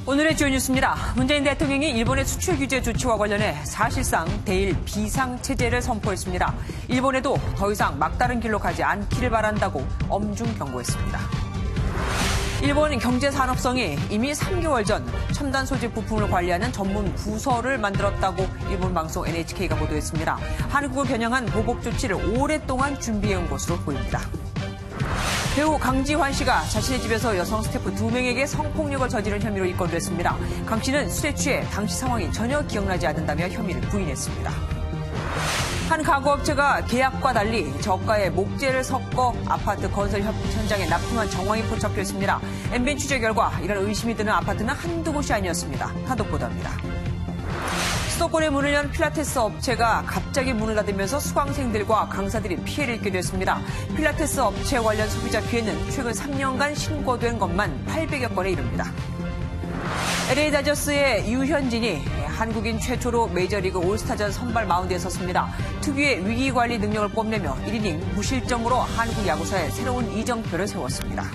오늘의 주요 뉴스입니다. 문재인 대통령이 일본의 수출 규제 조치와 관련해 사실상 대일 비상체제를 선포했습니다. 일본에도 더 이상 막다른 길로 가지 않기를 바란다고 엄중 경고했습니다. 일본 경제산업성이 이미 3개월 전 첨단 소재 부품을 관리하는 전문 부서를 만들었다고 일본 방송 NHK가 보도했습니다. 한국을 겨냥한 보복 조치를 오랫동안 준비해온 것으로 보입니다. 배우 강지환 씨가 자신의 집에서 여성 스태프 2명에게 성폭력을 저지른 혐의로 입건됐습니다. 강 씨는 술에 취해 당시 상황이 전혀 기억나지 않는다며 혐의를 부인했습니다. 한 가구업체가 계약과 달리 저가의 목재를 섞어 아파트 건설 현장에 납품한 정황이 포착됐습니다. MBN 취재 결과 이런 의심이 드는 아파트는 한두 곳이 아니었습니다. 단독 보도합니다. 수도권에 문을 연 필라테스 업체가 갑자기 문을 닫으면서 수강생들과 강사들이 피해를 입게 됐습니다. 필라테스 업체 관련 소비자 피해는 최근 3년간 신고된 것만 800여 건에 이릅니다. LA 다저스의 유현진이 한국인 최초로 메이저리그 올스타전 선발 마운드에 섰습니다. 특유의 위기관리 능력을 뽐내며 1이닝 무실점으로 한국 야구사에 새로운 이정표를 세웠습니다.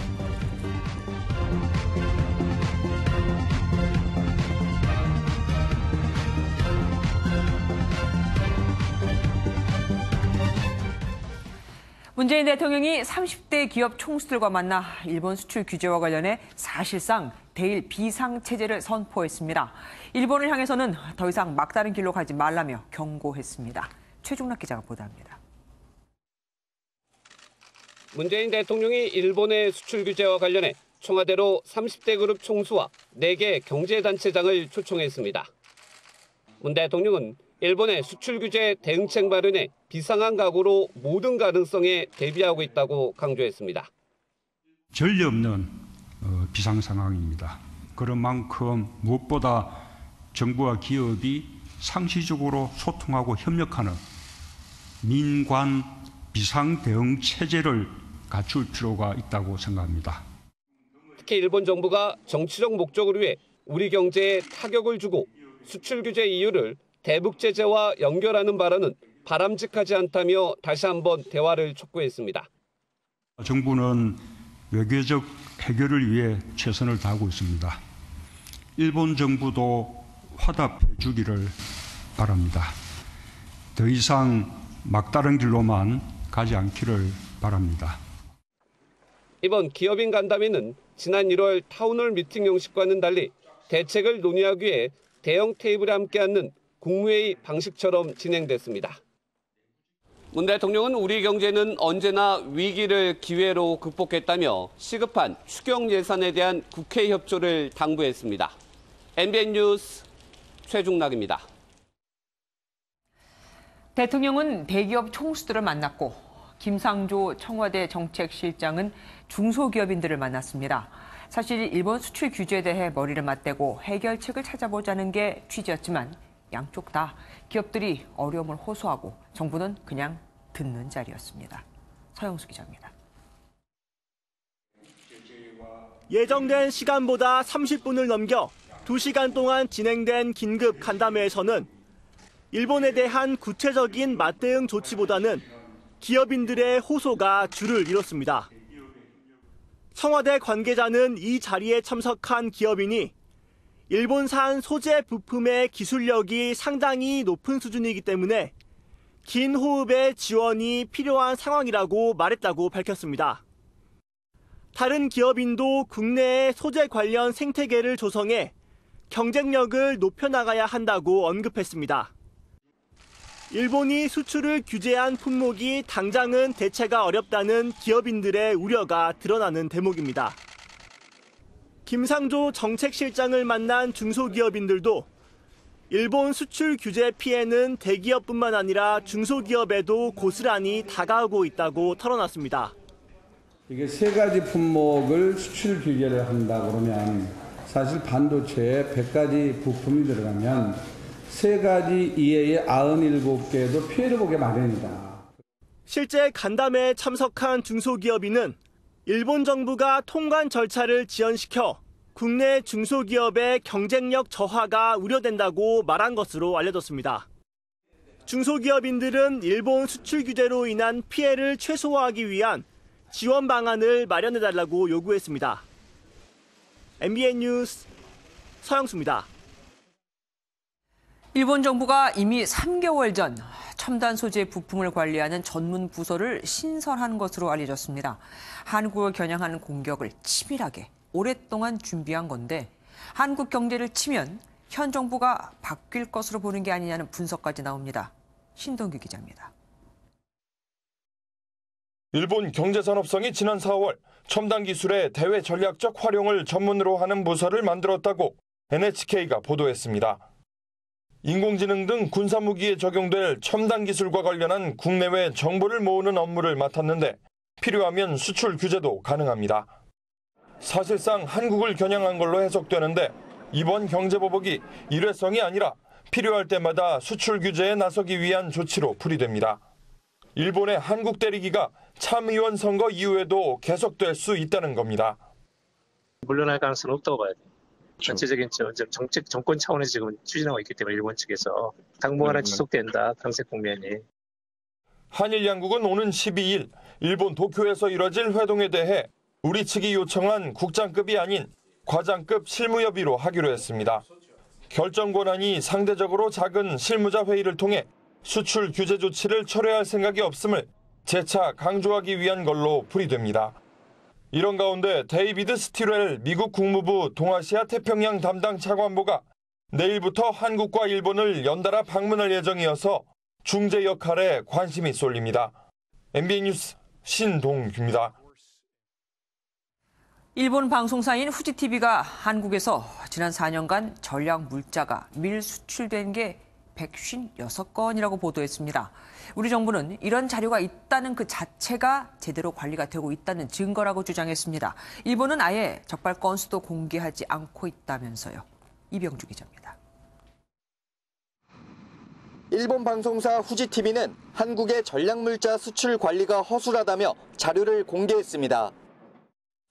문재인 대통령이 30대 기업 총수들과 만나 일본 수출 규제와 관련해 사실상 대일 비상체제를 선포했습니다. 일본을 향해서는 더 이상 막다른 길로 가지 말라며 경고했습니다. 최종락 기자가 보도합니다. 문재인 대통령이 일본의 수출 규제와 관련해 청와대로 30대 그룹 총수와 4개 경제단체장을 초청했습니다. 문 대통령은 일본의 수출 규제 대응책 마련에 비상한 각오로 모든 가능성에 대비하고 있다고 강조했습니다. 전례 없는 비상 상황입니다. 그런 만큼 무엇보다 정부와 기업이 상시적으로 소통하고 협력하는 민관 비상 대응 체제를 갖출 필요가 있다고 생각합니다. 특히 일본 정부가 정치적 목적을 위해 우리 경제에 타격을 주고 수출 규제 이유를 대북 제재와 연결하는 발언은 바람직하지 않다며 다시 한번 대화를 촉구했습니다. 정부는 외교적 해결을 위해 최선을 다하고 있습니다. 일본 정부도 화답해 주기를 바랍니다. 더 이상 막다른 길로만 가지 않기를 바랍니다. 이번 기업인 간담회는 지난 1월 타운홀 미팅 형식과는 달리 대책을 논의하기 위해 대형 테이블에 함께 앉는 국무회의 방식처럼 진행됐습니다. 문 대통령은 우리 경제는 언제나 위기를 기회로 극복했다며 시급한 추경 예산에 대한 국회 협조를 당부했습니다. MBN 뉴스 최종락입니다. 대통령은 대기업 총수들을 만났고 김상조 청와대 정책실장은 중소기업인들을 만났습니다. 사실 일본 수출 규제에 대해 머리를 맞대고 해결책을 찾아보자는 게 취지였지만 양쪽 다 기업들이 어려움을 호소하고 정부는 그냥 듣는 자리였습니다. 서영수 기자입니다. 예정된 시간보다 30분을 넘겨 2시간 동안 진행된 긴급 간담회에서는 일본에 대한 구체적인 맞대응 조치보다는 기업인들의 호소가 줄을 이뤘습니다. 청와대 관계자는 이 자리에 참석한 기업인이 일본산 소재 부품의 기술력이 상당히 높은 수준이기 때문에 긴 호흡의 지원이 필요한 상황이라고 말했다고 밝혔습니다. 다른 기업인도 국내의 소재 관련 생태계를 조성해 경쟁력을 높여나가야 한다고 언급했습니다. 일본이 수출을 규제한 품목이 당장은 대체가 어렵다는 기업인들의 우려가 드러나는 대목입니다. 김상조 정책실장을 만난 중소기업인들도 일본 수출 규제 피해는 대기업뿐만 아니라 중소기업에도 고스란히 다가오고 있다고 털어놨습니다. 이게 3가지 품목을 수출 규제를 한다 그러면 사실 반도체에 100가지 부품이 들어가면 3가지 이외의 97개도 피해를 보게 마련이다. 실제 간담회에 참석한 중소기업인은 일본 정부가 통관 절차를 지연시켜 국내 중소기업의 경쟁력 저하가 우려된다고 말한 것으로 알려졌습니다. 중소기업인들은 일본 수출 규제로 인한 피해를 최소화하기 위한 지원 방안을 마련해달라고 요구했습니다. MBN 뉴스 서영수입니다. 일본 정부가 이미 3개월 전 첨단 소재 부품을 관리하는 전문 부서를 신설한 것으로 알려졌습니다. 한국을 겨냥하는 공격을 치밀하게 오랫동안 준비한 건데 한국 경제를 치면 현 정부가 바뀔 것으로 보는 게 아니냐는 분석까지 나옵니다. 신동규 기자입니다. 일본 경제산업성이 지난 4월 첨단 기술의 대외 전략적 활용을 전문으로 하는 부서를 만들었다고 NHK가 보도했습니다. 인공지능 등 군사무기에 적용될 첨단 기술과 관련한 국내외 정보를 모으는 업무를 맡았는데 필요하면 수출 규제도 가능합니다. 사실상 한국을 겨냥한 걸로 해석되는데 이번 경제보복이 일회성이 아니라 필요할 때마다 수출 규제에 나서기 위한 조치로 풀이됩니다. 일본의 한국 때리기가 참의원 선거 이후에도 계속될 수 있다는 겁니다. 물러날 가능성은 없다고 봐야 돼요. 전체적인 정권 차원에서 지금 추진하고 있기 때문에 일본 측에서 당분간은 지속된다, 경색 국면이. 한일 양국은 오는 12일 일본 도쿄에서 이뤄질 회동에 대해 우리 측이 요청한 국장급이 아닌 과장급 실무협의로 하기로 했습니다. 결정 권한이 상대적으로 작은 실무자 회의를 통해 수출 규제 조치를 철회할 생각이 없음을 재차 강조하기 위한 걸로 풀이됩니다. 이런 가운데 데이비드 스티렐 미국 국무부 동아시아 태평양 담당 차관보가 내일부터 한국과 일본을 연달아 방문할 예정이어서 중재 역할에 관심이 쏠립니다. MBN 뉴스 신동규입니다. 일본 방송사인 후지TV가 한국에서 지난 4년간 전략 물자가 밀 수출된 게 156건이라고 보도했습니다. 우리 정부는 이런 자료가 있다는 그 자체가 제대로 관리가 되고 있다는 증거라고 주장했습니다. 일본은 아예 적발 건수도 공개하지 않고 있다면서요. 이병주 기자입니다. 일본 방송사 후지TV는 한국의 전략물자 수출 관리가 허술하다며 자료를 공개했습니다.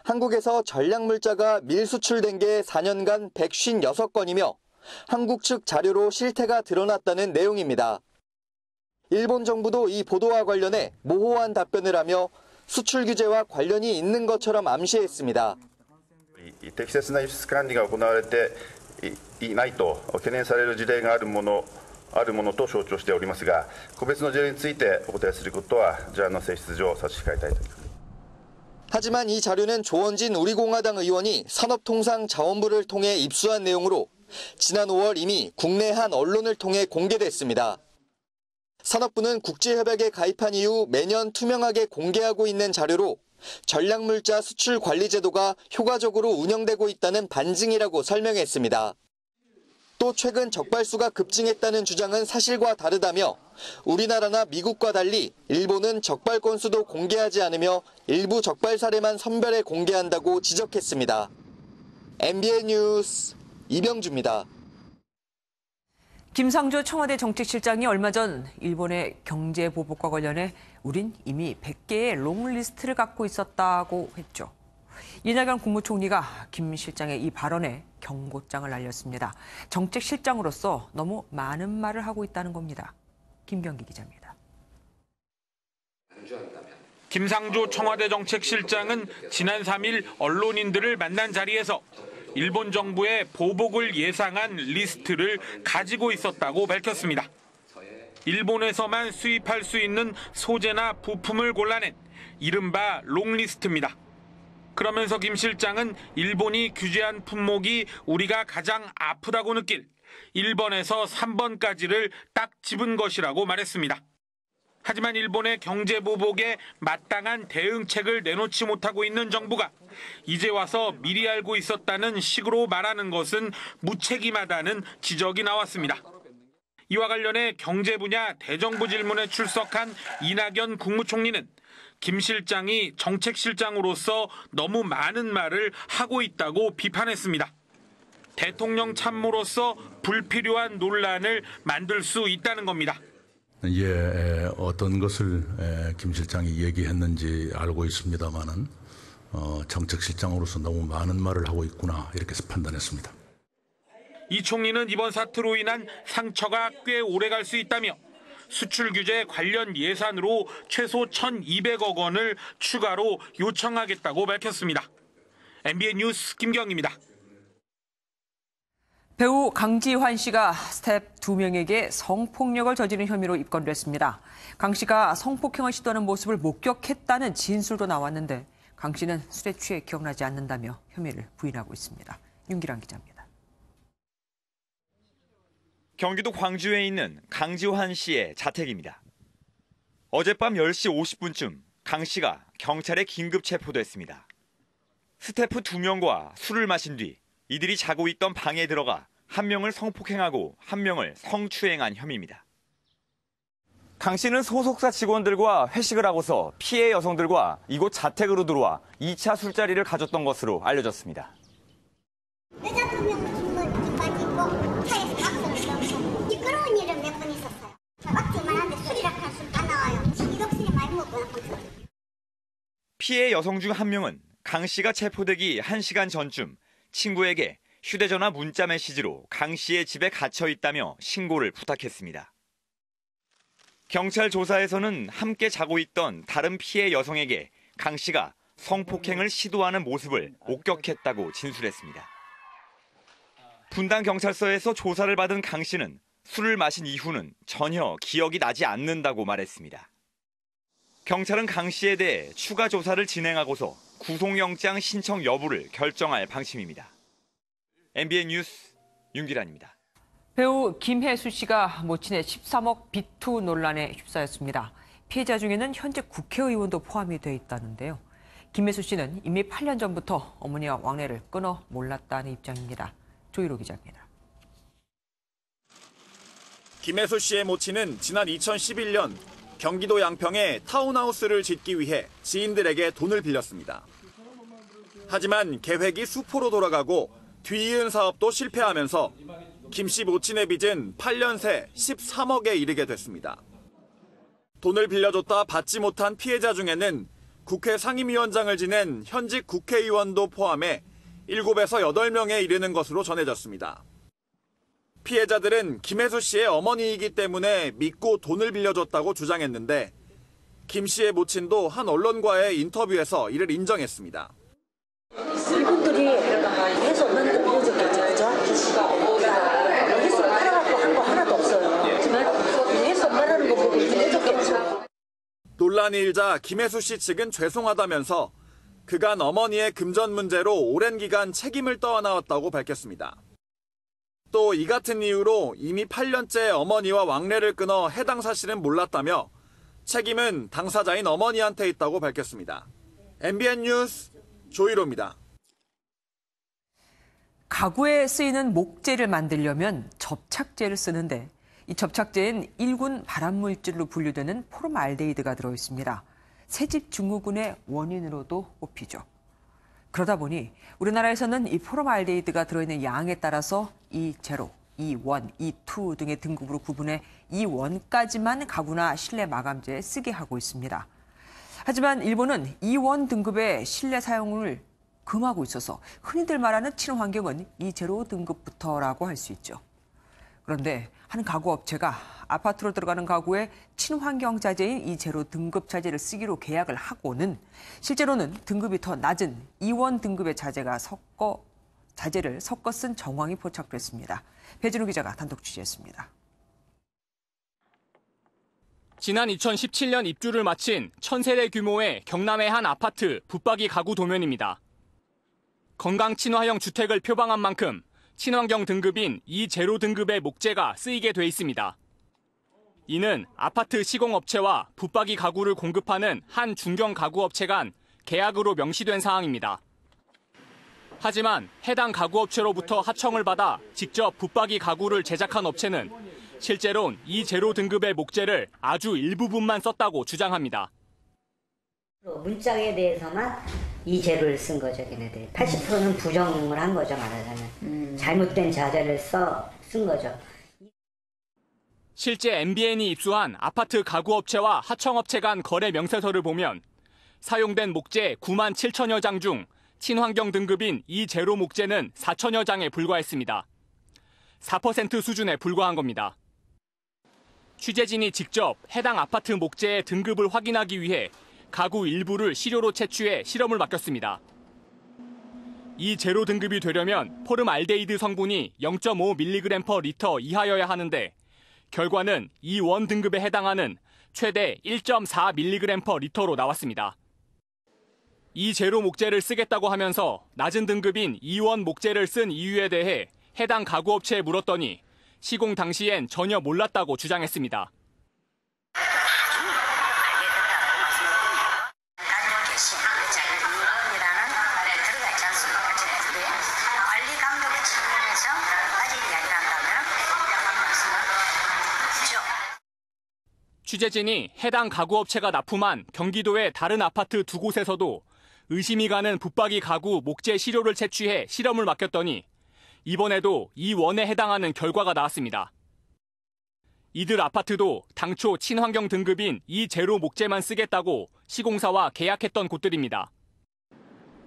한국에서 전략물자가 밀수출된 게 4년간 156건이며 한국 측 자료로 실태가 드러났다는 내용입니다. 일본 정부도 이 보도와 관련해 모호한 답변을 하며 수출 규제와 관련이 있는 것처럼 암시했습니다. 適切な輸出管理が行われていないと懸念される事例があるものと承知をしておりますが、個別の事例についてお答えすることは事案の性質上差し控えたいと思います。 하지만 이 자료는 조원진 우리공화당 의원이 산업통상자원부를 통해 입수한 내용으로 지난 5월 이미 국내 한 언론을 통해 공개됐습니다. 산업부는 국제협약에 가입한 이후 매년 투명하게 공개하고 있는 자료로 전략물자 수출 관리 제도가 효과적으로 운영되고 있다는 반증이라고 설명했습니다. 또 최근 적발수가 급증했다는 주장은 사실과 다르다며 우리나라나 미국과 달리 일본은 적발 건수도 공개하지 않으며 일부 적발 사례만 선별해 공개한다고 지적했습니다. MBN 뉴스 이병주입니다. 김상조 청와대 정책실장이 얼마 전 일본의 경제 보복과 관련해 우린 이미 100개의 롱리스트를 갖고 있었다고 했죠. 이낙연 국무총리가 김 실장의 이 발언에 경고장을 날렸습니다. 정책실장으로서 너무 많은 말을 하고 있다는 겁니다. 김경기 기자입니다. 김상조 청와대 정책실장은 지난 3일 언론인들을 만난 자리에서 일본 정부의 보복을 예상한 리스트를 가지고 있었다고 밝혔습니다. 일본에서만 수입할 수 있는 소재나 부품을 골라낸 이른바 롱리스트입니다. 그러면서 김 실장은 일본이 규제한 품목이 우리가 가장 아프다고 느낄 1번에서 3번까지를 딱 집은 것이라고 말했습니다. 하지만 일본의 경제 보복에 마땅한 대응책을 내놓지 못하고 있는 정부가 이제 와서 미리 알고 있었다는 식으로 말하는 것은 무책임하다는 지적이 나왔습니다. 이와 관련해 경제 분야 대정부 질문에 출석한 이낙연 국무총리는 김 실장이 정책실장으로서 너무 많은 말을 하고 있다고 비판했습니다. 대통령 참모로서 불필요한 논란을 만들 수 있다는 겁니다. 어떤 것을 김 실장이 얘기했는지 알고 있습니다만은 정책실장으로서 너무 많은 말을 하고 있구나 이렇게 판단했습니다. 이 총리는 이번 사태로 인한 상처가 꽤 오래 갈 수 있다며 수출 규제 관련 예산으로 최소 1,200억 원을 추가로 요청하겠다고 밝혔습니다. MBN 뉴스 김경입니다. 배우 강지환 씨가 스텝 2명에게 성폭력을 저지른 혐의로 입건됐습니다. 강 씨가 성폭행을 시도하는 모습을 목격했다는 진술도 나왔는데 강 씨는 술에 취해 기억나지 않는다며 혐의를 부인하고 있습니다. 윤기란 기자입니다. 경기도 광주에 있는 강지환 씨의 자택입니다. 어젯밤 10시 50분쯤 강 씨가 경찰에 긴급 체포됐습니다. 스태프 2명과 술을 마신 뒤 이들이 자고 있던 방에 들어가 한 명을 성폭행하고 한 명을 성추행한 혐의입니다. 강 씨는 소속사 직원들과 회식을 하고서 피해 여성들과 이곳 자택으로 들어와 2차 술자리를 가졌던 것으로 알려졌습니다. 여자 2명 빠지고 차에서 각서를 넣고 시끄러운 일은 몇 번 있었어요. 막지만 한데 술이라 할 수 다 나와요. 이독술이 많이 먹고 나쁜. 피해 여성 중 한 명은 강 씨가 체포되기 1시간 전쯤 친구에게 휴대전화 문자 메시지로 강 씨의 집에 갇혀 있다며 신고를 부탁했습니다. 경찰 조사에서는 함께 자고 있던 다른 피해 여성에게 강 씨가 성폭행을 시도하는 모습을 목격했다고 진술했습니다. 분당 경찰서에서 조사를 받은 강 씨는 술을 마신 이후는 전혀 기억이 나지 않는다고 말했습니다. 경찰은 강 씨에 대해 추가 조사를 진행하고서 구속영장 신청 여부를 결정할 방침입니다. MBN 뉴스 윤기란입니다. 배우 김혜수 씨가 모친의 13억 비투 논란에 휩싸였습니다. 피해자 중에는 현재 국회의원도 포함이 돼 있다는데요. 김혜수 씨는 이미 8년 전부터 어머니와 왕래를 끊어 몰랐다는 입장입니다. 조희로 기자입니다. 김혜수 씨의 모친은 지난 2011년 경기도 양평에 타운하우스를 짓기 위해 지인들에게 돈을 빌렸습니다. 하지만 계획이 수포로 돌아가고 뒤이은 사업도 실패하면서 김 씨 모친의 빚은 8년 새 13억에 이르게 됐습니다. 돈을 빌려줬다 받지 못한 피해자 중에는 국회 상임위원장을 지낸 현직 국회의원도 포함해 7에서 8명에 이르는 것으로 전해졌습니다. 피해자들은 김혜수 씨의 어머니이기 때문에 믿고 돈을 빌려줬다고 주장했는데 김 씨의 모친도 한 언론과의 인터뷰에서 이를 인정했습니다. 이분들이 해서 없는 거 빌려줬겠죠, 그죠? 해서 말아갖고 한 거 하나도 없어요. 하지만 해서 말하는 거 보고 빌려줬겠죠. 논란이 일자 김혜수 씨 측은 죄송하다면서 그간 어머니의 금전 문제로 오랜 기간 책임을 떠안아왔다고 밝혔습니다. 또 이 같은 이유로 이미 8년째 어머니와 왕래를 끊어 해당 사실은 몰랐다며 책임은 당사자인 어머니한테 있다고 밝혔습니다. MBN 뉴스 조희로입니다. 가구에 쓰이는 목재를 만들려면 접착제를 쓰는데 이 접착제엔 1군 발암물질로 분류되는 포름알데히드가 들어있습니다. 새집 증후군의 원인으로도 꼽히죠. 그러다 보니 우리나라에서는 이 포름알데히드가 들어있는 양에 따라서 E0, E1, E2 등의 등급으로 구분해 E1까지만 가구나 실내 마감재에 쓰게 하고 있습니다. 하지만 일본은 E1 등급의 실내 사용을 금하고 있어서 흔히들 말하는 친환경은 E0 등급부터라고 할 수 있죠. 그런데 한 가구 업체가 아파트로 들어가는 가구에 친환경 자재인 E0 등급 자재를 쓰기로 계약을 하고는 실제로는 등급이 더 낮은 E1 등급의 자재를 섞어 쓴 정황이 포착됐습니다. 배진우 기자가 단독 취재했습니다. 지난 2017년 입주를 마친 1000세대 규모의 경남의 한 아파트 붙박이 가구 도면입니다. 건강 친화형 주택을 표방한 만큼 친환경 등급인 E0 등급의 목재가 쓰이게 돼 있습니다. 이는 아파트 시공업체와 붙박이 가구를 공급하는 한 중견 가구업체 간 계약으로 명시된 사항입니다. 하지만 해당 가구업체로부터 하청을 받아 직접 붙박이 가구를 제작한 업체는 실제론 E0 등급의 목재를 아주 일부분만 썼다고 주장합니다. 문짝에 대해서만 E0를 쓴 거죠, 걔네들. 80%는 부정을 한 거죠, 말하자면. 잘못된 자재를 쓴 거죠. 실제 MBN이 입수한 아파트 가구업체와 하청업체 간 거래 명세서를 보면 사용된 목재 9만 7천여 장 중 친환경 등급인 E0 목재는 4천여 장에 불과했습니다. 4% 수준에 불과한 겁니다. 취재진이 직접 해당 아파트 목재의 등급을 확인하기 위해 가구 일부를 시료로 채취해 실험을 맡겼습니다. 이 제로 등급이 되려면 포름알데히드 성분이 0.5mg/리터 이하여야 하는데 결과는 E1 등급에 해당하는 최대 1.4mg/리터로 나왔습니다. 이 제로 목재를 쓰겠다고 하면서 낮은 등급인 E1 목재를 쓴 이유에 대해 해당 가구업체에 물었더니 시공 당시엔 전혀 몰랐다고 주장했습니다. 취재진이 해당 가구업체가 납품한 경기도의 다른 아파트 두 곳에서도 의심이 가는 붙박이 가구 목재 시료를 채취해 실험을 맡겼더니 이번에도 E1에 해당하는 결과가 나왔습니다. 이들 아파트도 당초 친환경 등급인 이 제로 목재만 쓰겠다고 시공사와 계약했던 곳들입니다.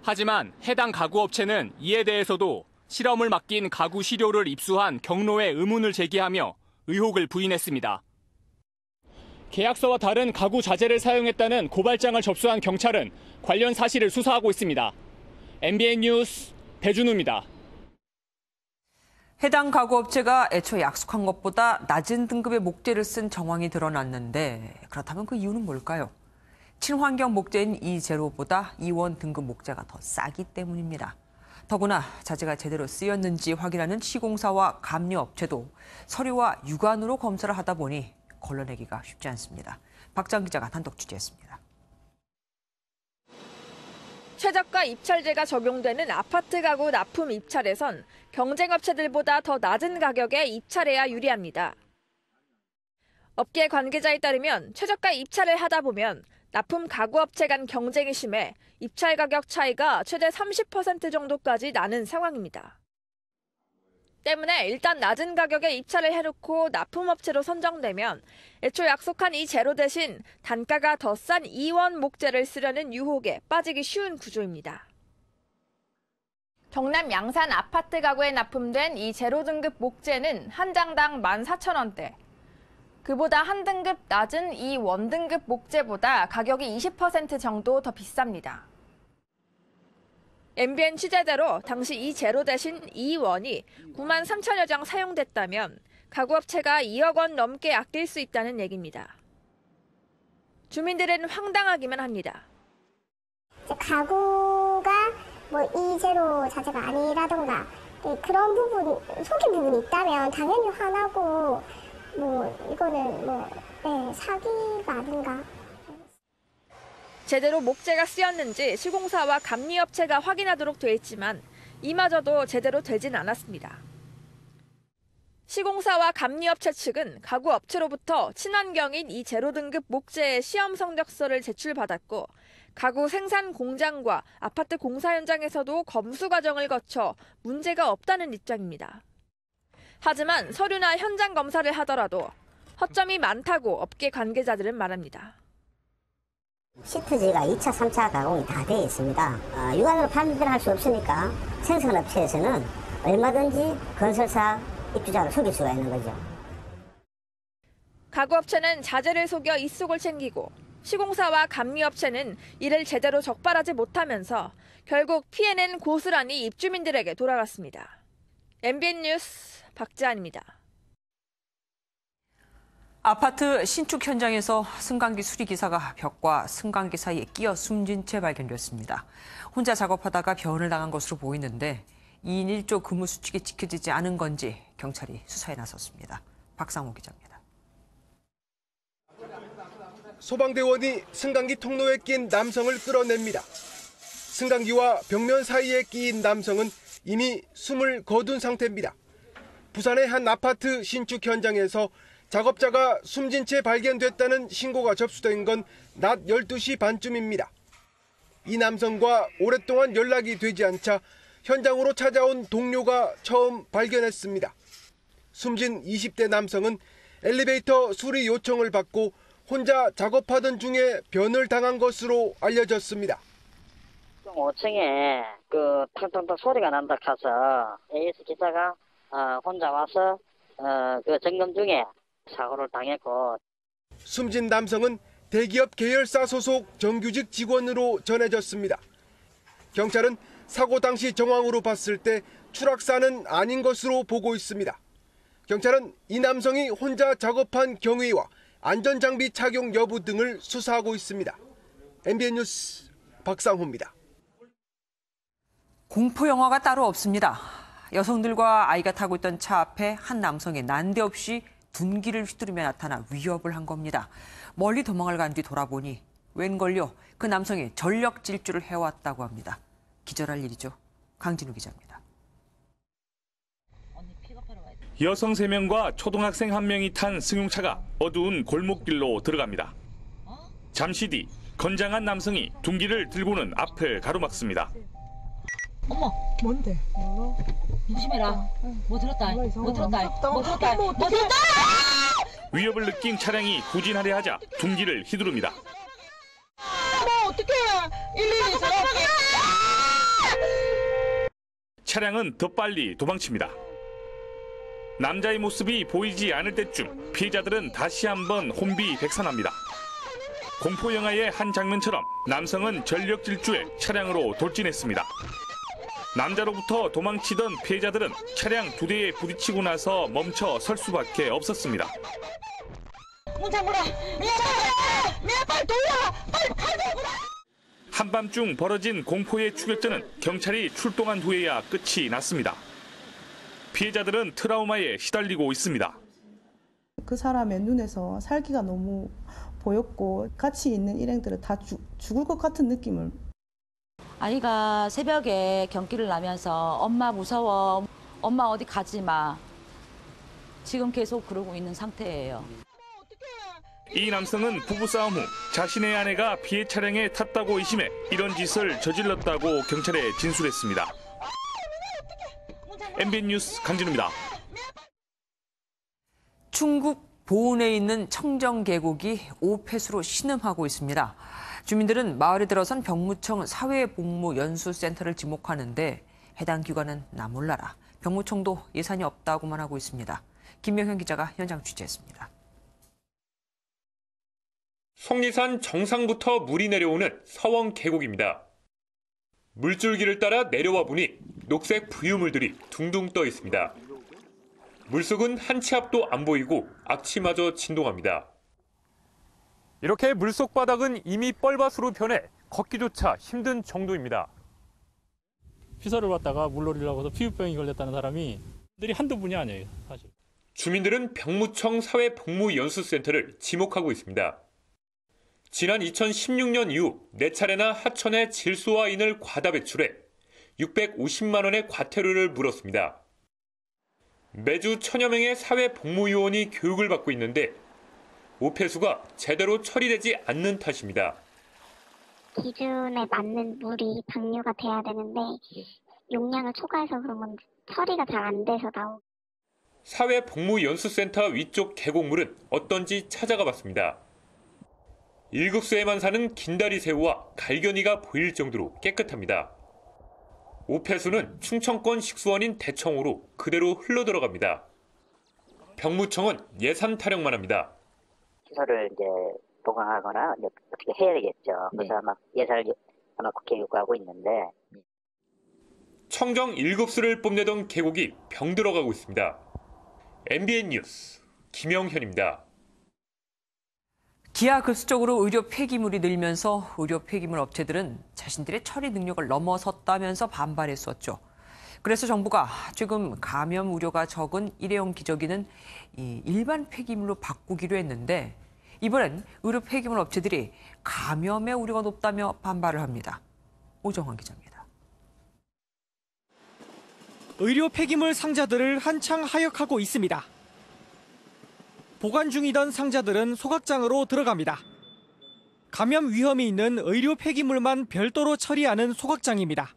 하지만 해당 가구업체는 이에 대해서도 실험을 맡긴 가구 시료를 입수한 경로에 의문을 제기하며 의혹을 부인했습니다. 계약서와 다른 가구 자재를 사용했다는 고발장을 접수한 경찰은 관련 사실을 수사하고 있습니다. MBN 뉴스 배준우입니다. 해당 가구업체가 애초에 약속한 것보다 낮은 등급의 목재를 쓴 정황이 드러났는데 그렇다면 그 이유는 뭘까요? 친환경 목재인 E0보다 E1 등급 목재가 더 싸기 때문입니다. 더구나 자재가 제대로 쓰였는지 확인하는 시공사와 감리업체도 서류와 육안으로 검사를 하다 보니 걸러내기가 쉽지 않습니다. 박장 기자가 단독 취재했습니다. 최저가 입찰제가 적용되는 아파트 가구 납품 입찰에선 경쟁업체들보다 더 낮은 가격에 입찰해야 유리합니다. 업계 관계자에 따르면 최저가 입찰을 하다 보면 납품 가구업체 간 경쟁이 심해 입찰 가격 차이가 최대 30% 정도까지 나는 상황입니다. 때문에 일단 낮은 가격에 입찰을 해놓고 납품업체로 선정되면 애초 약속한 이 제로 대신 단가가 더 싼 E1 목재를 쓰려는 유혹에 빠지기 쉬운 구조입니다. 경남 양산 아파트 가구에 납품된 이 제로 등급 목재는 한 장당 14,000원대. 그보다 한 등급 낮은 E1 등급 목재보다 가격이 20% 정도 더 비쌉니다. MBN 취재대로 당시 이 제로 대신 E1이 93,000여 장 사용됐다면 가구업체가 2억 원 넘게 아낄 수 있다는 얘기입니다. 주민들은 황당하기만 합니다. 가구가 이 제로 자재가 아니라던가 그런 부분, 속인 부분이 있다면 당연히 화나고 이거는 사기가 아닌가. 제대로 목재가 쓰였는지 시공사와 감리업체가 확인하도록 돼 있지만 이마저도 제대로 되진 않았습니다. 시공사와 감리업체 측은 가구업체로부터 친환경인 이 제로 등급 목재의 시험 성적서를 제출받았고 가구 생산 공장과 아파트 공사 현장에서도 검수 과정을 거쳐 문제가 없다는 입장입니다. 하지만 서류나 현장 검사를 하더라도 허점이 많다고 업계 관계자들은 말합니다. 시트지가 2차, 3차 가공이 다 되어 있습니다. 육안으로 판별할 수 없으니까 생산업체에서는 얼마든지 건설사 입주자를 속일 수가 있는 거죠. 가구업체는 자재를 속여 입속을 챙기고 시공사와 감리업체는 이를 제대로 적발하지 못하면서 결국 피해는 고스란히 입주민들에게 돌아갔습니다. MBN 뉴스 박지안입니다. 아파트 신축 현장에서 승강기 수리기사가 벽과 승강기 사이에 끼어 숨진 채 발견됐습니다. 혼자 작업하다가 변을 당한 것으로 보이는데 2인 1조 근무 수칙이 지켜지지 않은 건지 경찰이 수사에 나섰습니다. 박상호 기자입니다. 소방대원이 승강기 통로에 낀 남성을 끌어냅니다. 승강기와 벽면 사이에 끼인 남성은 이미 숨을 거둔 상태입니다. 부산의 한 아파트 신축 현장에서 작업자가 숨진 채 발견됐다는 신고가 접수된 건 낮 12시 반쯤입니다. 이 남성과 오랫동안 연락이 되지 않자 현장으로 찾아온 동료가 처음 발견했습니다. 숨진 20대 남성은 엘리베이터 수리 요청을 받고 혼자 작업하던 중에 변을 당한 것으로 알려졌습니다. 5층에 탕탕탕 소리가 난다 해서 AS 기사가 혼자 와서 점검 중에 사고를 당했고. 숨진 남성은 대기업 계열사 소속 정규직 직원으로 전해졌습니다. 경찰은 사고 당시 정황으로 봤을 때 추락사는 아닌 것으로 보고 있습니다. 경찰은 이 남성이 혼자 작업한 경위와 안전장비 착용 여부 등을 수사하고 있습니다. MBN 뉴스 박상호입니다. 공포 영화가 따로 없습니다. 여성들과 아이가 타고 있던 차 앞에 한 남성이 난데없이 둔기를 휘두르며 나타나 위협을 한 겁니다. 멀리 도망을 간 뒤 돌아보니 웬걸요, 그 남성이 전력 질주를 해왔다고 합니다. 기절할 일이죠. 강진우 기자입니다. 여성 3명과 초등학생 1명이 탄 승용차가 어두운 골목길로 들어갑니다. 잠시 뒤 건장한 남성이 둔기를 들고는 앞을 가로막습니다. 어머, 뭔데? 조심해라. 뭐 들었다. 뭐 들었다. 뭐 들었다. 뭐 들었다. 위협을 느낀 차량이 후진하려 하자 둔기를 휘두릅니다. 뭐 어떡해. 112 전화할게. 차량은 더 빨리 도망칩니다. 남자의 모습이 보이지 않을 때쯤 피해자들은 다시 한번 혼비백산합니다. 공포 영화의 한 장면처럼 남성은 전력 질주해 차량으로 돌진했습니다. 남자로부터 도망치던 피해자들은 차량 2대에 부딪히고 나서 멈춰 설 수밖에 없었습니다. 문 잠그라. 미안, 빨리 돌려. 빨리 가자구나. 한밤중 벌어진 공포의 추격전은 경찰이 출동한 후에야 끝이 났습니다. 피해자들은 트라우마에 시달리고 있습니다. 그 사람의 눈에서 살기가 너무 보였고 같이 있는 일행들은 다 죽을 것 같은 느낌을. 아이가 새벽에 경기를 나면서 엄마 무서워, 엄마 어디 가지 마. 지금 계속 그러고 있는 상태예요. 이 남성은 부부싸움 후 자신의 아내가 피해 차량에 탔다고 의심해 이런 짓을 저질렀다고 경찰에 진술했습니다. MBN 뉴스 강진우입니다. 충북 보은에 있는 청정 계곡이 오폐수로 신음하고 있습니다. 주민들은 마을에 들어선 병무청 사회복무연수센터를 지목하는데 해당 기관은 나 몰라라. 병무청도 예산이 없다고만 하고 있습니다. 김명현 기자가 현장 취재했습니다. 속리산 정상부터 물이 내려오는 서원 계곡입니다. 물줄기를 따라 내려와 보니 녹색 부유물들이 둥둥 떠 있습니다. 물속은 한 치 앞도 안 보이고 악취마저 진동합니다. 이렇게 물속 바닥은 이미 뻘밭으로 변해 걷기조차 힘든 정도입니다. 피서를 왔다가 물놀이를 해서 피부병이 걸렸다는 사람이 한두 분이 아니에요, 사실. 주민들은 병무청 사회복무연수센터를 지목하고 있습니다. 지난 2016년 이후 4차례나 하천에 질소와 인을 과다 배출해 650만 원의 과태료를 물었습니다. 매주 1000여 명의 사회복무요원이 교육을 받고 있는데 오폐수가 제대로 처리되지 않는 탓입니다. 기준에 맞는 물이 방류가 돼야 되는데 용량을 초과해서 그러면 처리가 잘 안 돼서 나오고. 사회복무연수센터 위쪽 계곡물은 어떤지 찾아가 봤습니다. 일급수에만 사는 긴다리 새우와 갈견이가 보일 정도로 깨끗합니다. 오폐수는 충청권 식수원인 대청으로 그대로 흘러들어갑니다. 병무청은 예산 타령만 합니다. 시설을 이제 보강하거나 이제 어떻게 해야 되겠죠. 그래서 아마 예산을 아마 국회에 요구하고 있는데. 청정 1급수를 뽐내던 계곡이 병들어가고 있습니다. MBN 뉴스 김영현입니다. 기하급수적으로 의료 폐기물이 늘면서 의료 폐기물 업체들은 자신들의 처리 능력을 넘어섰다면서 반발했었죠. 그래서 정부가 지금 감염 우려가 적은 일회용 기저귀는 일반 폐기물로 바꾸기로 했는데 이번엔 의료 폐기물 업체들이 감염의 우려가 높다며 반발을 합니다. 오정환 기자입니다. 의료 폐기물 상자들을 한창 하역하고 있습니다. 보관 중이던 상자들은 소각장으로 들어갑니다. 감염 위험이 있는 의료 폐기물만 별도로 처리하는 소각장입니다.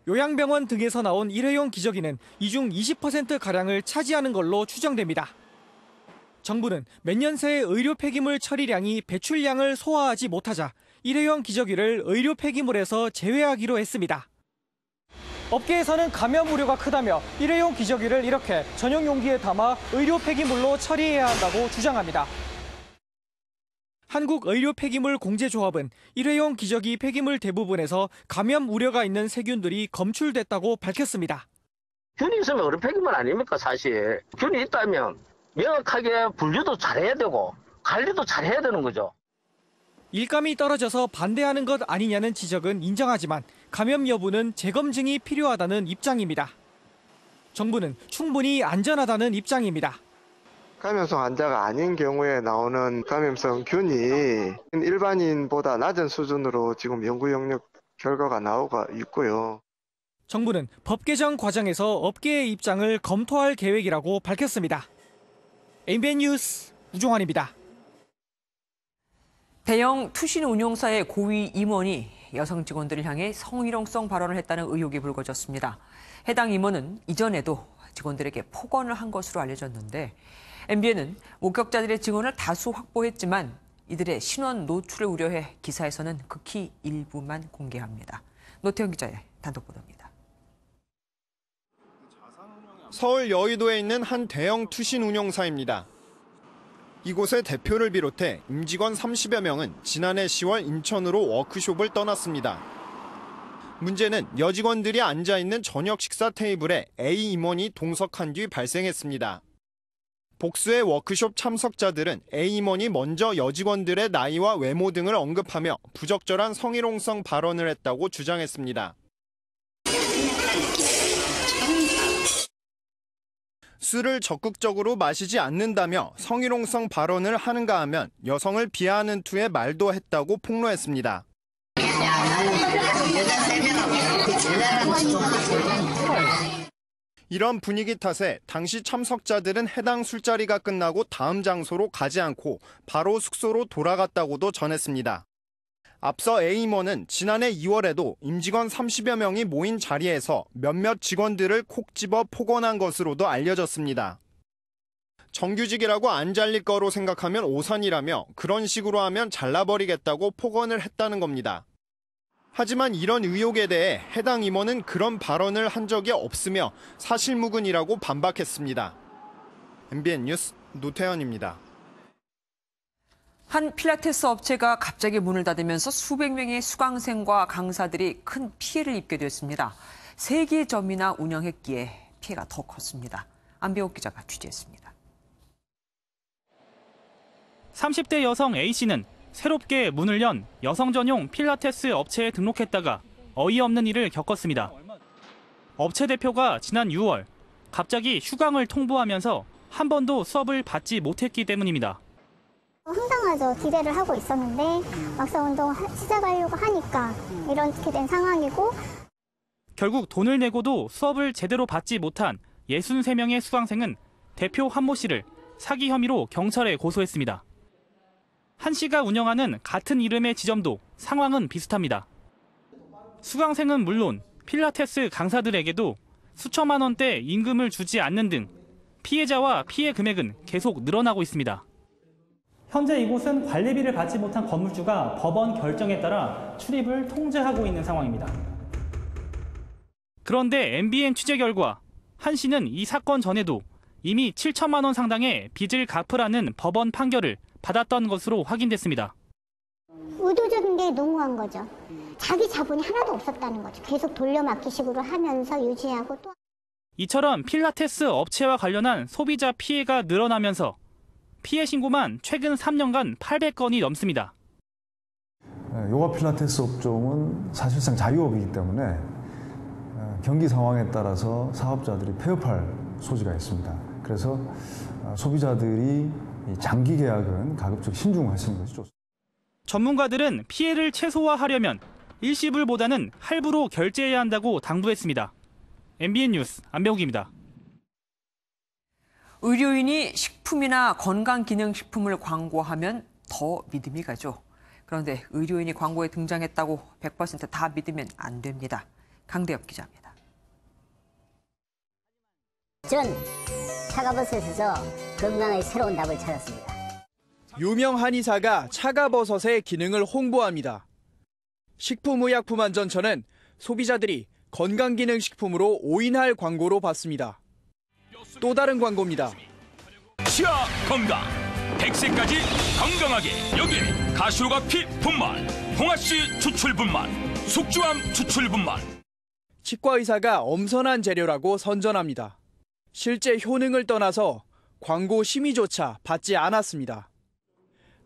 요양병원 등에서 나온 일회용 기저귀는 이 중 20%가량을 차지하는 걸로 추정됩니다. 정부는 몇 년 새의 의료 폐기물 처리량이 배출량을 소화하지 못하자 일회용 기저귀를 의료 폐기물에서 제외하기로 했습니다. 업계에서는 감염 우려가 크다며 일회용 기저귀를 이렇게 전용 용기에 담아 의료 폐기물로 처리해야 한다고 주장합니다. 한국의료폐기물공제조합은 일회용 기저귀 폐기물 대부분에서 감염 우려가 있는 세균들이 검출됐다고 밝혔습니다. 균이 있으면 어른 폐기물 아닙니까 사실. 균이 있다면 명확하게 분류도 잘해야 되고 관리도 잘해야 되는 거죠. 일감이 떨어져서 반대하는 것 아니냐는 지적은 인정하지만 감염 여부는 재검증이 필요하다는 입장입니다. 정부는 충분히 안전하다는 입장입니다. 감염성 환자가 아닌 경우에 나오는 감염성 균이 일반인보다 낮은 수준으로 지금 연구 영역 결과가 나오고 있고요. 정부는 법 개정 과정에서 업계의 입장을 검토할 계획이라고 밝혔습니다. MBN 뉴스 우종환입니다. 대형 투신 운용사의 고위 임원이 여성 직원들을 향해 성희롱성 발언을 했다는 의혹이 불거졌습니다. 해당 임원은 이전에도 직원들에게 폭언을 한 것으로 알려졌는데 MBN은 목격자들의 증언을 다수 확보했지만 이들의 신원 노출을 우려해 기사에서는 극히 일부만 공개합니다. 노태영 기자의 단독 보도입니다. 서울 여의도에 있는 한 대형 투신 운용사입니다. 이곳의 대표를 비롯해 임직원 30여 명은 지난해 10월 인천으로 워크숍을 떠났습니다. 문제는 여직원들이 앉아있는 저녁 식사 테이블에 A 임원이 동석한 뒤 발생했습니다. 복수의 워크숍 참석자들은 A 임원이 먼저 여직원들의 나이와 외모 등을 언급하며 부적절한 성희롱성 발언을 했다고 주장했습니다. 술을 적극적으로 마시지 않는다며 성희롱성 발언을 하는가 하면 여성을 비하하는 투의 말도 했다고 폭로했습니다. 이런 분위기 탓에 당시 참석자들은 해당 술자리가 끝나고 다음 장소로 가지 않고 바로 숙소로 돌아갔다고도 전했습니다. 앞서 A 임원은 지난해 2월에도 임직원 30여 명이 모인 자리에서 몇몇 직원들을 콕 집어 폭언한 것으로도 알려졌습니다. 정규직이라고 안 잘릴 거로 생각하면 오산이라며 그런 식으로 하면 잘라버리겠다고 폭언을 했다는 겁니다. 하지만 이런 의혹에 대해 해당 임원은 그런 발언을 한 적이 없으며 사실무근이라고 반박했습니다. MBN 뉴스 노태현입니다. 한 필라테스 업체가 갑자기 문을 닫으면서 수백 명의 수강생과 강사들이 큰 피해를 입게 됐습니다. 3개 점이나 운영했기에 피해가 더 컸습니다. 안배옥 기자가 취재했습니다. 30대 여성 A씨는 새롭게 문을 연 여성 전용 필라테스 업체에 등록했다가 어이없는 일을 겪었습니다. 업체 대표가 지난 6월 갑자기 휴강을 통보하면서 한 번도 수업을 받지 못했기 때문입니다. 황당하죠. 기대를 하고 있었는데 막상 운동 시작하려고 하니까 이렇게 된 상황이고 결국 돈을 내고도 수업을 제대로 받지 못한 63명의 수강생은 대표 한모 씨를 사기 혐의로 경찰에 고소했습니다. 한 씨가 운영하는 같은 이름의 지점도 상황은 비슷합니다. 수강생은 물론 필라테스 강사들에게도 수천만 원대 임금을 주지 않는 등 피해자와 피해 금액은 계속 늘어나고 있습니다. 현재 이곳은 관리비를 받지 못한 건물주가 법원 결정에 따라 출입을 통제하고 있는 상황입니다. 그런데 MBN 취재 결과 한 씨는 이 사건 전에도 이미 7천만 원 상당의 빚을 갚으라는 법원 판결을 받았던 것으로 확인됐습니다. 의도적인 게 농후한 거죠. 자기 자본이 하나도 없었다는 거죠. 계속 돌려막기식으로 하면서 유지하고 또. 이처럼 필라테스 업체와 관련한 소비자 피해가 늘어나면서 피해 신고만 최근 3년간 800건이 넘습니다. 요가 필라테스 업종은 사실상 자유업이기 때문에 경기 상황에 따라서 사업자들이 폐업할 소지가 있습니다. 그래서 소비자들이 장기 계약은 가급적 신중하시는 것이 좋습니다. 전문가들은 피해를 최소화하려면 일시불보다는 할부로 결제해야 한다고 당부했습니다. MBN 뉴스 안병욱입니다. 의료인이 식품이나 건강기능식품을 광고하면 더 믿음이 가죠. 그런데 의료인이 광고에 등장했다고 100% 다 믿으면 안 됩니다. 강대엽 기자입니다. 전 차가버섯에서 건강의 새로운 답을 찾았습니다. 유명 한의사가 차가버섯의 기능을 홍보합니다. 식품의약품안전처는 소비자들이 건강기능식품으로 오인할 광고로 봤습니다. 또 다른 광고입니다. 치아 건강 100세까지 건강하게. 여기에 가시로가 피 분말, 홍아씨 추출 분말, 숙주암 추출 분말. 치과 의사가 엄선한 재료라고 선전합니다. 실제 효능을 떠나서 광고 심의조차 받지 않았습니다.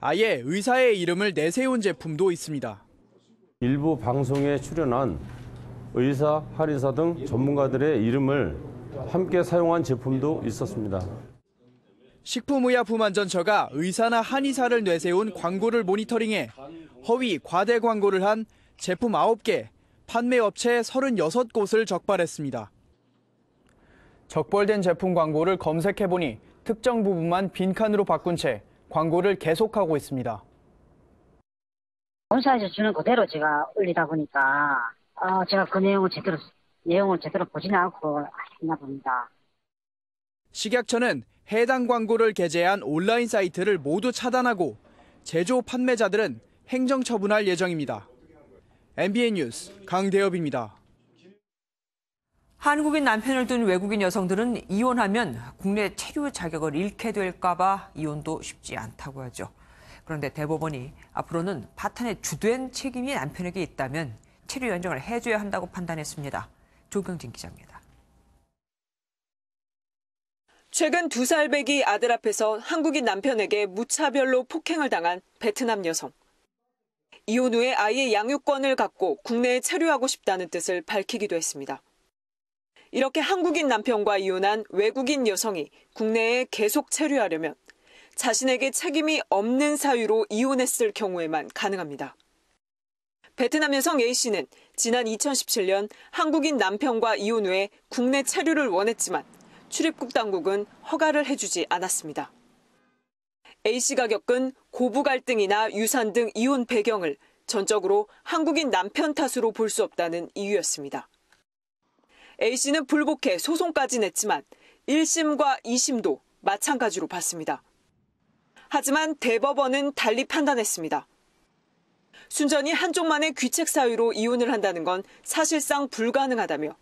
아예 의사의 이름을 내세운 제품도 있습니다. 일부 방송에 출연한 의사, 한의사 등 전문가들의 이름을 함께 사용한 제품도 있었습니다. 식품의약품안전처가 의사나 한의사를 내세운 광고를 모니터링해 허위, 과대 광고를 한 제품 9개, 판매업체 36곳을 적발했습니다. 적발된 제품 광고를 검색해보니 특정 부분만 빈칸으로 바꾼 채 광고를 계속하고 있습니다. 본사에서 주는 그대로 제가 올리다 보니까 제가 그 내용을 제대로 보지는 않고 했나 봅니다. 식약처는 해당 광고를 게재한 온라인 사이트를 모두 차단하고 제조 판매자들은 행정처분할 예정입니다. MBN 뉴스 강대엽입니다. 한국인 남편을 둔 외국인 여성들은 이혼하면 국내 체류 자격을 잃게 될까 봐 이혼도 쉽지 않다고 하죠. 그런데 대법원이 앞으로는 파탄의 주된 책임이 남편에게 있다면 체류 연장을 해줘야 한다고 판단했습니다. 조경진 기자입니다. 최근 2살배기 아들 앞에서 한국인 남편에게 무차별로 폭행을 당한 베트남 여성. 이혼 후에 아이의 양육권을 갖고 국내에 체류하고 싶다는 뜻을 밝히기도 했습니다. 이렇게 한국인 남편과 이혼한 외국인 여성이 국내에 계속 체류하려면 자신에게 책임이 없는 사유로 이혼했을 경우에만 가능합니다. 베트남 여성 A씨는 지난 2017년 한국인 남편과 이혼 후에 국내 체류를 원했지만 출입국 당국은 허가를 해주지 않았습니다. A씨가 겪은 고부 갈등이나 유산 등 이혼 배경을 전적으로 한국인 남편 탓으로 볼 수 없다는 이유였습니다. A씨는 불복해 소송까지 냈지만 1심과 2심도 마찬가지로 봤습니다. 하지만 대법원은 달리 판단했습니다. 순전히 한쪽만의 귀책 사유로 이혼을 한다는 건 사실상 불가능하다며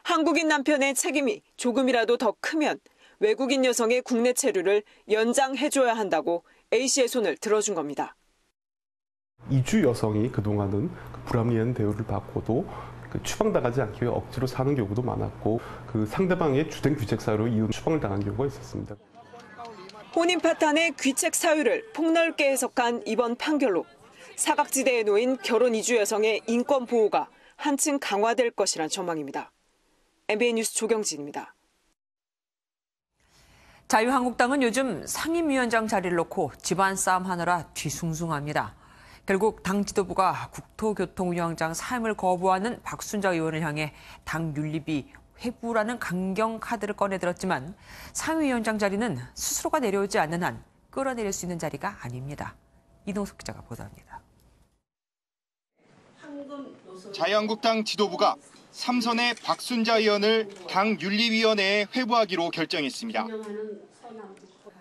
한국인 남편의 책임이 조금이라도 더 크면 외국인 여성의 국내 체류를 연장해줘야 한다고 A씨의 손을 들어준 겁니다. 이주 여성이 그동안은 불합리한 대우를 받고도 추방당하지 않기 위해 억지로 사는 경우도 많았고 그 상대방의 주된 귀책 사유로 이혼 추방을 당한 경우가 있었습니다. 혼인 파탄의 귀책 사유를 폭넓게 해석한 이번 판결로 사각지대에 놓인 결혼 이주 여성의 인권 보호가 한층 강화될 것이란 전망입니다. MBN 뉴스 조경진입니다. 자유한국당은 요즘 상임위원장 자리를 놓고 집안 싸움 하느라 뒤숭숭합니다. 결국 당 지도부가 국토교통위원장 사임을 거부하는 박순자 의원을 향해 당 윤리비 회부라는 강경 카드를 꺼내들었지만 상임위원장 자리는 스스로가 내려오지 않는 한 끌어내릴 수 있는 자리가 아닙니다. 이동석 기자가 보도합니다. 자유한국당 지도부가 삼선의 박순자 의원을 당 윤리위원회에 회부하기로 결정했습니다.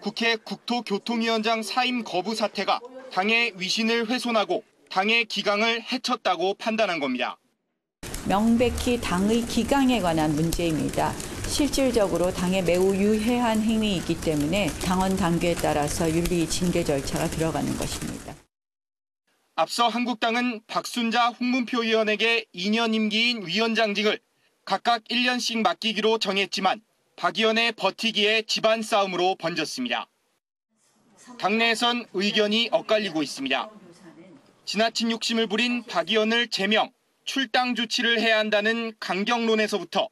국회 국토교통위원장 사임 거부 사태가 당의 위신을 훼손하고 당의 기강을 해쳤다고 판단한 겁니다. 명백히 당의 기강에 관한 문제입니다. 실질적으로 당에 매우 유해한 행위이기 때문에 당원 당규에 따라서 윤리 징계 절차가 들어가는 것입니다. 앞서 한국당은 박순자 홍문표 의원에게 2년 임기인 위원장직을 각각 1년씩 맡기기로 정했지만 박 의원의 버티기에 집안 싸움으로 번졌습니다. 당내에선 의견이 엇갈리고 있습니다. 지나친 욕심을 부린 박 의원을 제명, 출당 조치를 해야 한다는 강경론에서부터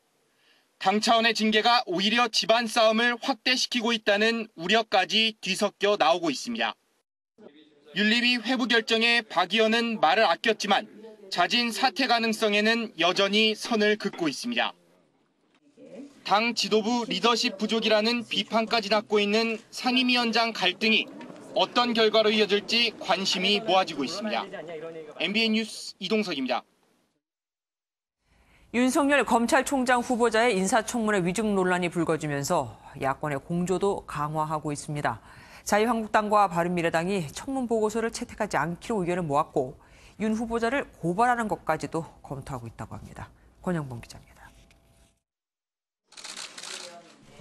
당 차원의 징계가 오히려 집안 싸움을 확대시키고 있다는 우려까지 뒤섞여 나오고 있습니다. 윤리위 회부 결정에 박 의원은 말을 아꼈지만 자진 사퇴 가능성에는 여전히 선을 긋고 있습니다. 당 지도부 리더십 부족이라는 비판까지 낳고 있는 상임위원장 갈등이 어떤 결과로 이어질지 관심이 모아지고 있습니다. MBN 뉴스 이동석입니다. 윤석열 검찰총장 후보자의 인사청문회 위증 논란이 불거지면서 야권의 공조도 강화하고 있습니다. 자유한국당과 바른미래당이 청문 보고서를 채택하지 않기로 의견을 모았고 윤 후보자를 고발하는 것까지도 검토하고 있다고 합니다. 권영봉 기자입니다.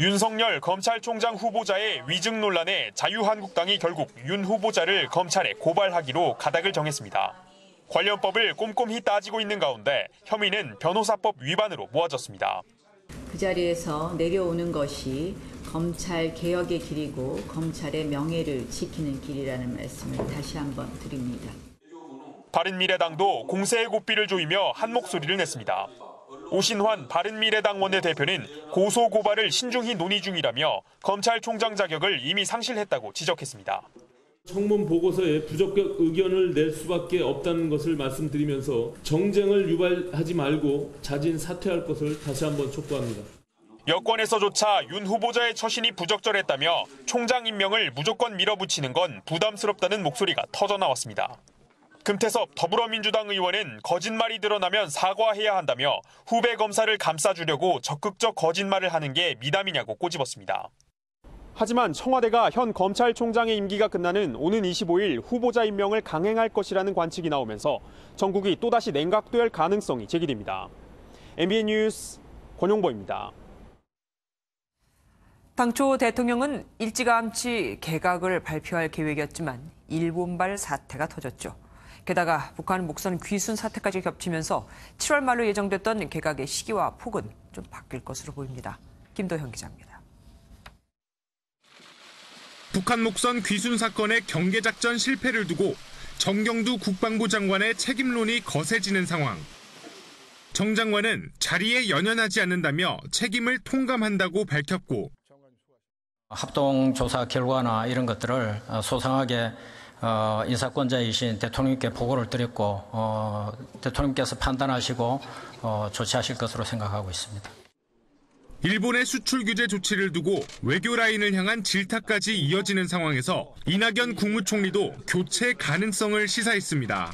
윤석열 검찰총장 후보자의 위증 논란에 자유한국당이 결국 윤 후보자를 검찰에 고발하기로 가닥을 정했습니다. 관련법을 꼼꼼히 따지고 있는 가운데 혐의는 변호사법 위반으로 모아졌습니다. 그 자리에서 내려오는 것이 검찰 개혁의 길이고 검찰의 명예를 지키는 길이라는 말씀을 다시 한번 드립니다. 바른미래당도 공세의 고삐를 조이며 한 목소리를 냈습니다. 오신환 바른미래당 원내대표는 고소고발을 신중히 논의 중이라며 검찰총장 자격을 이미 상실했다고 지적했습니다. 청문 보고서에 부적격 의견을 낼 수밖에 없다는 것을 말씀드리면서 정쟁을 유발하지 말고 자진 사퇴할 것을 다시 한번 촉구합니다. 여권에서조차 윤 후보자의 처신이 부적절했다며 총장 임명을 무조건 밀어붙이는 건 부담스럽다는 목소리가 터져나왔습니다. 금태섭 더불어민주당 의원은 거짓말이 드러나면 사과해야 한다며 후배 검사를 감싸주려고 적극적 거짓말을 하는 게 미담이냐고 꼬집었습니다. 하지만 청와대가 현 검찰총장의 임기가 끝나는 오는 25일 후보자 임명을 강행할 것이라는 관측이 나오면서 전국이 또다시 냉각될 가능성이 제기됩니다. MBN 뉴스 권용보입니다. 당초 대통령은 일찌감치 개각을 발표할 계획이었지만 일본발 사태가 터졌죠. 게다가 북한 목선 귀순 사태까지 겹치면서 7월 말로 예정됐던 개각의 시기와 폭은 좀 바뀔 것으로 보입니다. 김도현 기자입니다. 북한 목선 귀순 사건의 경계작전 실패를 두고 정경두 국방부 장관의 책임론이 거세지는 상황. 정 장관은 자리에 연연하지 않는다며 책임을 통감한다고 밝혔고 합동조사 결과나 이런 것들을 소상하게 인사권자이신 대통령께 보고를 드렸고 대통령께서 판단하시고 조치하실 것으로 생각하고 있습니다. 일본의 수출 규제 조치를 두고 외교 라인을 향한 질타까지 이어지는 상황에서 이낙연 국무총리도 교체 가능성을 시사했습니다.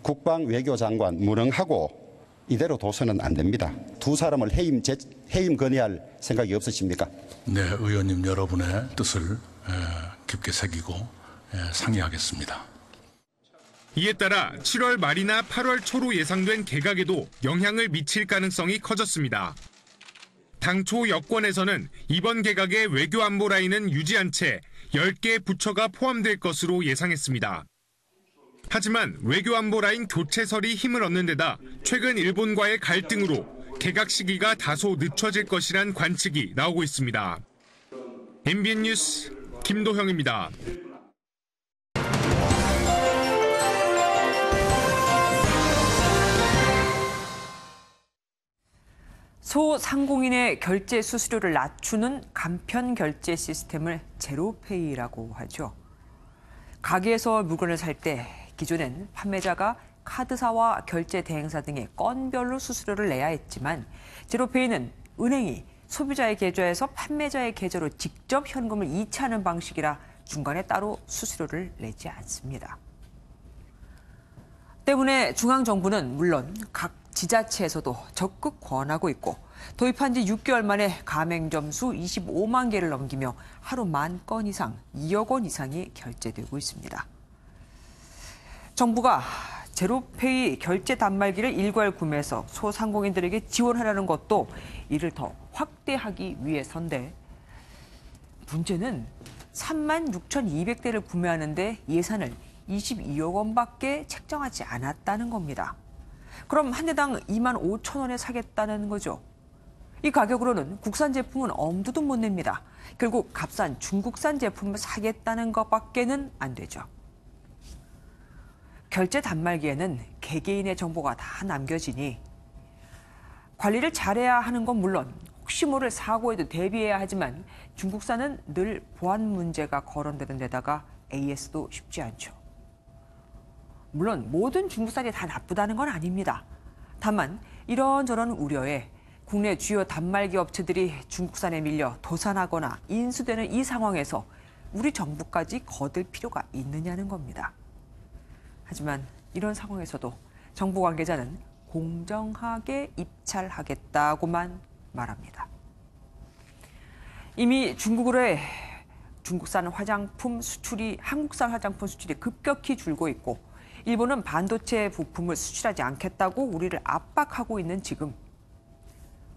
국방 외교장관 무능하고 이대로 둬서는 안 됩니다. 두 사람을 해임 건의할 생각이 없으십니까? 네, 의원님 여러분의 뜻을 깊게 새기고 상의하겠습니다. 이에 따라 7월 말이나 8월 초로 예상된 개각에도 영향을 미칠 가능성이 커졌습니다. 당초 여권에서는 이번 개각의 외교안보 라인은 유지한 채 10개 부처가 포함될 것으로 예상했습니다. 하지만 외교안보 라인 교체설이 힘을 얻는 데다 최근 일본과의 갈등으로 개각 시기가 다소 늦춰질 것이란 관측이 나오고 있습니다. MBN 뉴스 김도형입니다. 소상공인의 결제 수수료를 낮추는 간편 결제 시스템을 제로페이라고 하죠. 가게에서 물건을 살 때 기존엔 판매자가 카드사와 결제 대행사 등의 건별로 수수료를 내야 했지만 제로페이는 은행이 소비자의 계좌에서 판매자의 계좌로 직접 현금을 이체하는 방식이라 중간에 따로 수수료를 내지 않습니다. 때문에 중앙정부는 물론 각 지자체에서도 적극 권하고 있고 도입한 지 6개월 만에 가맹점 수 25만 개를 넘기며 하루 10,000건 이상, 2억 원 이상이 결제되고 있습니다. 정부가 제로페이 결제 단말기를 일괄 구매해서 소상공인들에게 지원하려는 것도 이를 더 확대하기 위해서인데 문제는 36,200대를 구매하는데 예산을 22억 원밖에 책정하지 않았다는 겁니다. 그럼 한 대당 25,000원에 사겠다는 거죠. 이 가격으로는 국산 제품은 엄두도 못 냅니다. 결국 값싼 중국산 제품을 사겠다는 것밖에는 안 되죠. 결제 단말기에는 개개인의 정보가 다 남겨지니 관리를 잘해야 하는 건 물론 혹시 모를 사고에도 대비해야 하지만 중국산은 늘 보안 문제가 거론되는 데다가 AS도 쉽지 않죠. 물론 모든 중국산이 다 나쁘다는 건 아닙니다. 다만 이런저런 우려에 국내 주요 단말기 업체들이 중국산에 밀려 도산하거나 인수되는 이 상황에서 우리 정부까지 거들 필요가 있느냐는 겁니다. 하지만 이런 상황에서도 정부 관계자는 공정하게 입찰하겠다고만 말합니다. 이미 중국으로의 중국산 화장품 수출이 한국산 화장품 수출이 급격히 줄고 있고 일본은 반도체 부품을 수출하지 않겠다고 우리를 압박하고 있는 지금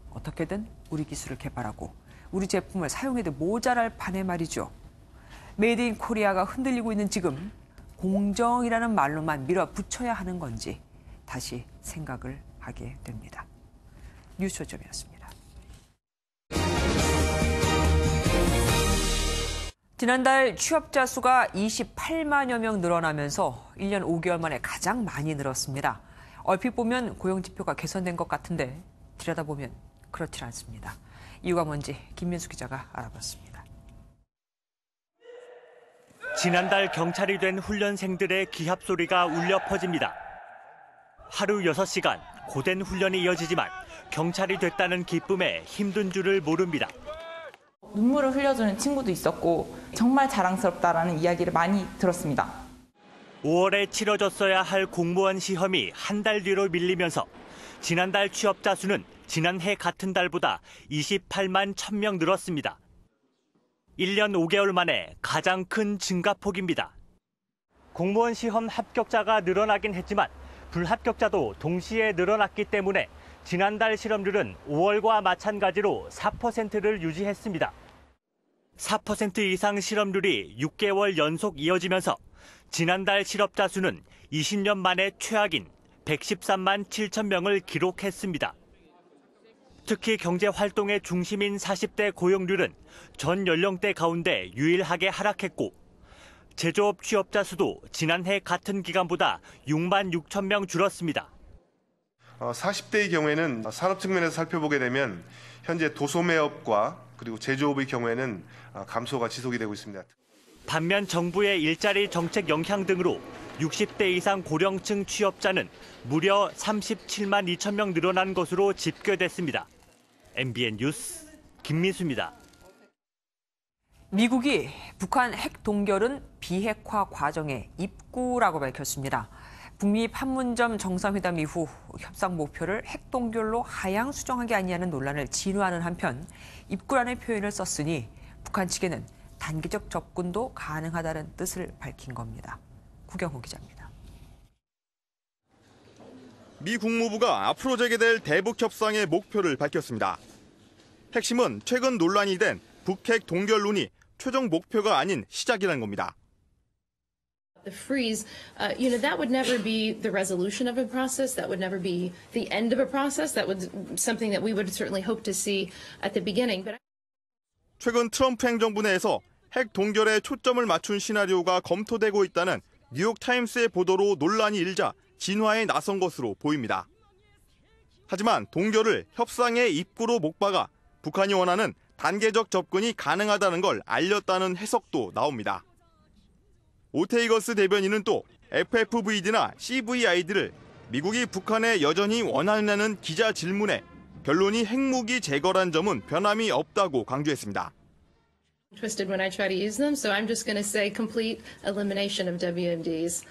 어떻게든 우리 기술을 개발하고 우리 제품을 사용해도 모자랄 판에 말이죠. 메이드 인 코리아가 흔들리고 있는 지금 공정이라는 말로만 밀어붙여야 하는 건지 다시 생각을 하게 됩니다. 뉴스초점이었습니다. 지난달 취업자 수가 28만여 명 늘어나면서 1년 5개월 만에 가장 많이 늘었습니다. 얼핏 보면 고용지표가 개선된 것 같은데 들여다보면 그렇지 않습니다. 이유가 뭔지 김민수 기자가 알아봤습니다. 지난달 경찰이 된 훈련생들의 기합 소리가 울려 퍼집니다. 하루 6시간 고된 훈련이 이어지지만 경찰이 됐다는 기쁨에 힘든 줄을 모릅니다. 눈물을 흘려주는 친구도 있었고 정말 자랑스럽다라는 이야기를 많이 들었습니다. 5월에 치러졌어야 할 공무원 시험이 한 달 뒤로 밀리면서 지난달 취업자 수는 지난해 같은 달보다 28만 1,000명 늘었습니다. 1년 5개월 만에 가장 큰 증가폭입니다. 공무원 시험 합격자가 늘어나긴 했지만 불합격자도 동시에 늘어났기 때문에 지난달 실업률은 5월과 마찬가지로 4%를 유지했습니다. 4% 이상 실업률이 6개월 연속 이어지면서 지난달 실업자 수는 20년 만에 최악인 113만 7천 명을 기록했습니다. 특히 경제활동의 중심인 40대 고용률은 전 연령대 가운데 유일하게 하락했고 제조업 취업자 수도 지난해 같은 기간보다 6만 6천 명 줄었습니다. 40대의 경우에는 산업 측면에서 살펴보게 되면 현재 도소매업과 그리고 제조업의 경우에는 감소가 지속이 되고 있습니다. 반면 정부의 일자리 정책 영향 등으로 60대 이상 고령층 취업자는 무려 37만 2천 명 늘어난 것으로 집계됐습니다. MBN 뉴스 김민수입니다. 미국이 북한 핵 동결은 비핵화 과정의 입구라고 밝혔습니다. 북미 판문점 정상회담 이후 협상 목표를 핵 동결로 하향 수정하게 아니하는 논란을 진화하는 한편 입구라는 표현을 썼으니 북한 측에는 단계적 접근도 가능하다는 뜻을 밝힌 겁니다. 구경호 기자입니다. 미 국무부가 앞으로 재개될 대북 협상의 목표를 밝혔습니다. 핵심은 최근 논란이 된 북핵 동결론이 최종 목표가 아닌 시작이라는 겁니다. The freeze, that would never be the resolution of a process. That would never be the end of a process. That was something that we would certainly hope to see at the beginning. But 최근 트럼프 행정부 내에서 핵 동결에 초점을 맞춘 시나리오가 검토되고 있다는 뉴욕타임스의 보도로 논란이 일자 진화에 나선 것으로 보입니다. 하지만 동결을 협상의 입구로 못 박아 북한이 원하는 단계적 접근이 가능하다는 걸 알렸다는 해석도 나옵니다. 오테이거스 대변인은 또 FFVD나 CVID를 미국이 북한에 여전히 원하느냐는 기자 질문에 결론이 핵무기 제거란 점은 변함이 없다고 강조했습니다. twisted when I try to use them, so I'm just going to say complete elimination of WMDs.